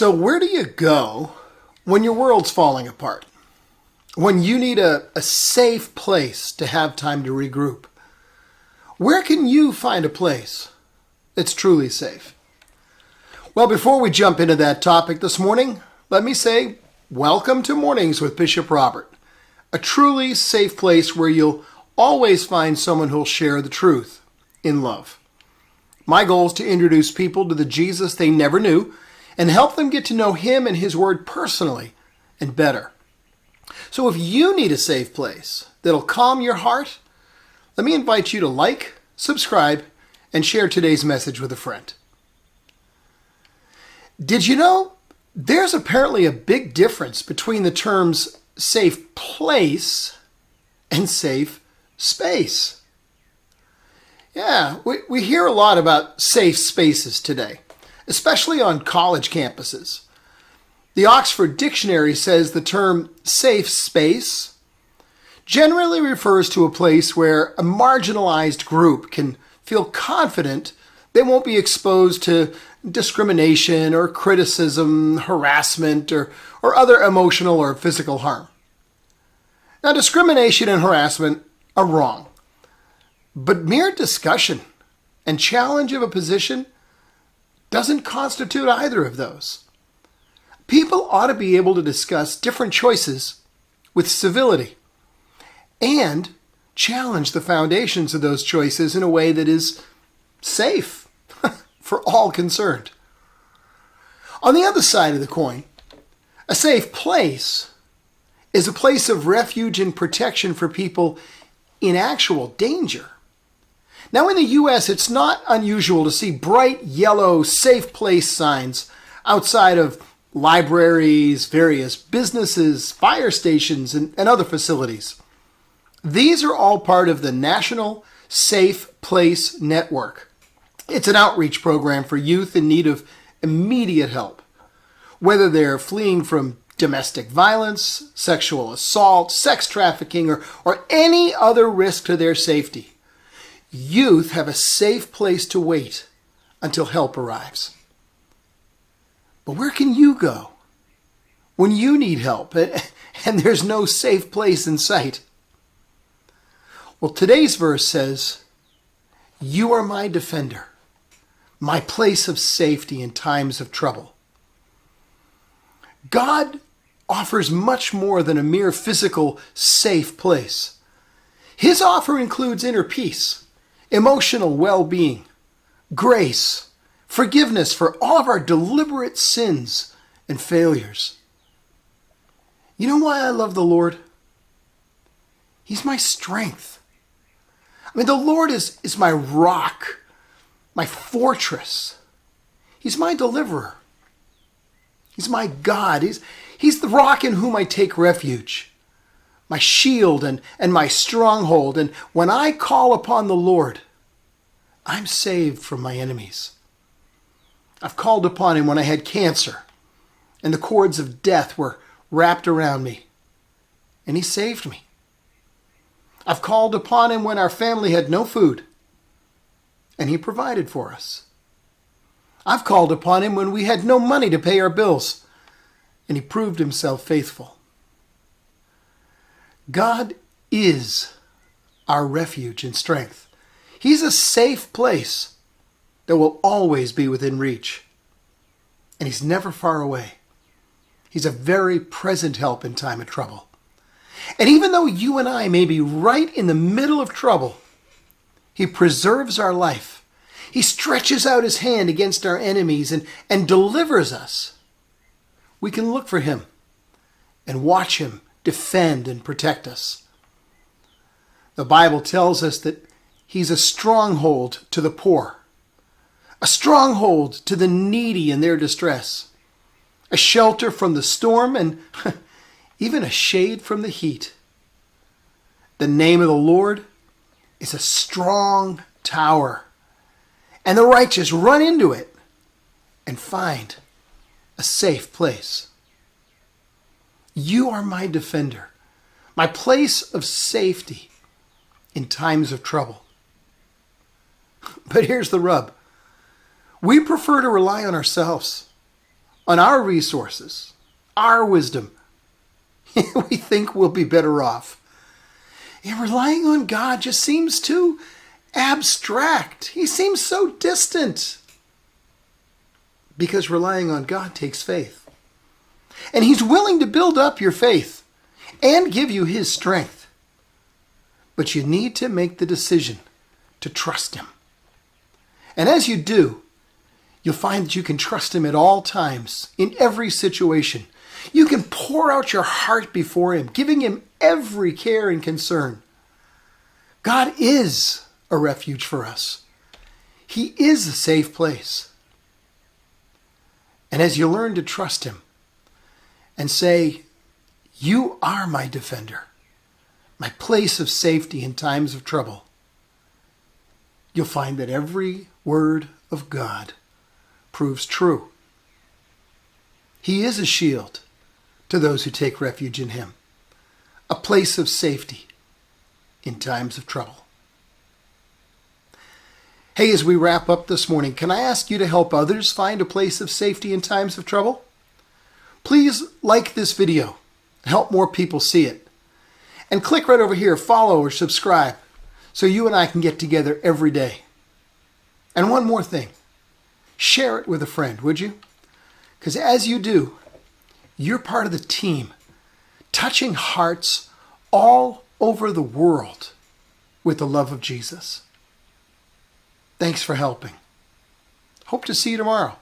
So where do you go when your world's falling apart? When you need a safe place to have time to regroup? Where can you find a place that's truly safe? Well, before we jump into that topic this morning, let me say welcome to Mornings with Bishop Robert, a truly safe place where you'll always find someone who'll share the truth in love. My goal is to introduce people to the Jesus they never knew and help them get to know him and his word personally and better. So if you need a safe place that'll calm your heart, let me invite you to like, subscribe, and share today's message with a friend. Did you know there's apparently a big difference between the terms safe place and safe space? Yeah, we hear a lot about safe spaces today, especially on college campuses. The Oxford Dictionary says the term safe space generally refers to a place where a marginalized group can feel confident they won't be exposed to discrimination or criticism, harassment, or other emotional or physical harm. Now, discrimination and harassment are wrong, but mere discussion and challenge of a position doesn't constitute either of those. People ought to be able to discuss different choices with civility and challenge the foundations of those choices in a way that is safe for all concerned. On the other side of the coin, a safe place is a place of refuge and protection for people in actual danger. Now, in the U.S., it's not unusual to see bright yellow safe place signs outside of libraries, various businesses, fire stations, and other facilities. These are all part of the National Safe Place Network. It's an outreach program for youth in need of immediate help, whether they're fleeing from domestic violence, sexual assault, sex trafficking, or any other risk to their safety. Youth have a safe place to wait until help arrives. But where can you go when you need help and there's no safe place in sight? Well, today's verse says, "You are my defender, my place of safety in times of trouble." God offers much more than a mere physical safe place. His offer includes inner peace, emotional well-being, grace, forgiveness for all of our deliberate sins and failures. You know why I love the Lord? He's my strength. I mean, the Lord is my rock, my fortress. He's my deliverer. He's my God. He's the rock in whom I take refuge, my shield and my stronghold. And when I call upon the Lord, I'm saved from my enemies. I've called upon him when I had cancer and the cords of death were wrapped around me, and he saved me. I've called upon him when our family had no food, and he provided for us. I've called upon him when we had no money to pay our bills, and he proved himself faithful. God is our refuge and strength. He's a safe place that will always be within reach. And he's never far away. He's a very present help in time of trouble. And even though you and I may be right in the middle of trouble, he preserves our life. He stretches out his hand against our enemies and delivers us. We can look for him and watch him defend and protect us. The Bible tells us that he's a stronghold to the poor, a stronghold to the needy in their distress, a shelter from the storm, and even a shade from the heat. The name of the Lord is a strong tower, and the righteous run into it and find a safe place. You are my defender, my place of safety in times of trouble. But here's the rub. We prefer to rely on ourselves, on our resources, our wisdom, we think we'll be better off. And relying on God just seems too abstract. He seems so distant. Because relying on God takes faith. And He's willing to build up your faith and give you His strength. But you need to make the decision to trust Him. And as you do, you'll find that you can trust Him at all times, in every situation. You can pour out your heart before Him, giving Him every care and concern. God is a refuge for us. He is a safe place. And as you learn to trust Him and say, "You are my defender, my place of safety in times of trouble," you'll find that every word of God proves true. He is a shield to those who take refuge in Him, a place of safety in times of trouble. Hey, as we wrap up this morning, can I ask you to help others find a place of safety in times of trouble? Please like this video, help more people see it. And click right over here, follow or subscribe, so you and I can get together every day. And one more thing, share it with a friend, would you? Because as you do, you're part of the team, touching hearts all over the world with the love of Jesus. Thanks for helping. Hope to see you tomorrow.